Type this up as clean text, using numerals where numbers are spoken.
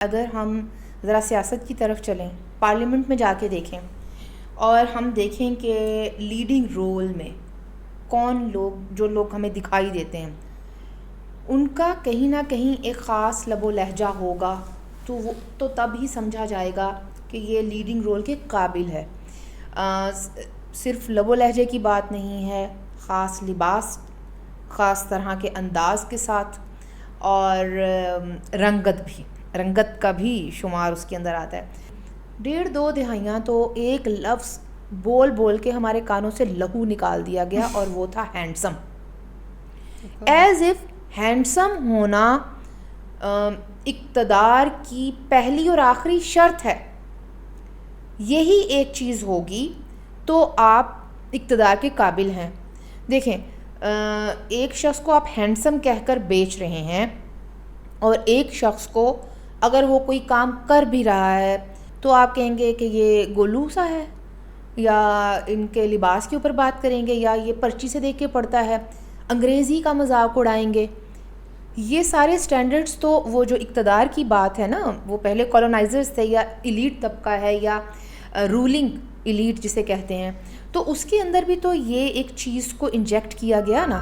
اگر ہم ذرا سیاست کی طرف چلیں، پارلیمنٹ میں جا کے دیکھیں اور ہم دیکھیں کہ لیڈنگ رول میں کون لوگ، جو لوگ ہمیں دکھائی دیتے ہیں، ان کا کہیں نہ کہیں ایک خاص لب و لہجہ ہوگا، تو تب ہی سمجھا جائے گا کہ یہ لیڈنگ رول کے قابل ہے۔ صرف لب و لہجے کی بات نہیں ہے، خاص لباس، خاص طرح کے انداز کے ساتھ، اور رنگت کا بھی شمار اس کے اندر آتا ہے۔ 1.5-2 دہائیاں تو ایک لفظ بول بول کے ہمارے کانوں سے لہو نکال دیا گیا، اور وہ تھا ہینڈسم۔ ایز اف ہینڈسم ہونا اقتدار کی پہلی اور آخری شرط ہے، یہی ایک چیز ہوگی تو آپ اقتدار کے قابل ہیں۔ دیکھیں، ایک شخص کو آپ ہینڈسم کہہ کر بیچ رہے ہیں، اور ایک شخص کو اگر وہ کوئی کام کر بھی رہا ہے تو آپ کہیں گے کہ یہ گولو سا ہے، یا ان کے لباس کے اوپر بات کریں گے، یا یہ پرچی سے دیکھ کے پڑھتا ہے، انگریزی کا مذاق اڑائیں گے۔ یہ سارے سٹینڈرڈز تو وہ جو اقتدار کی بات ہے نا، وہ پہلے کولونائزرز تھے، یا ایلیٹ طبقہ ہے، یا رولنگ ایلیٹ جسے کہتے ہیں، تو اس کے اندر بھی تو یہ ایک چیز کو انجیکٹ کیا گیا نا۔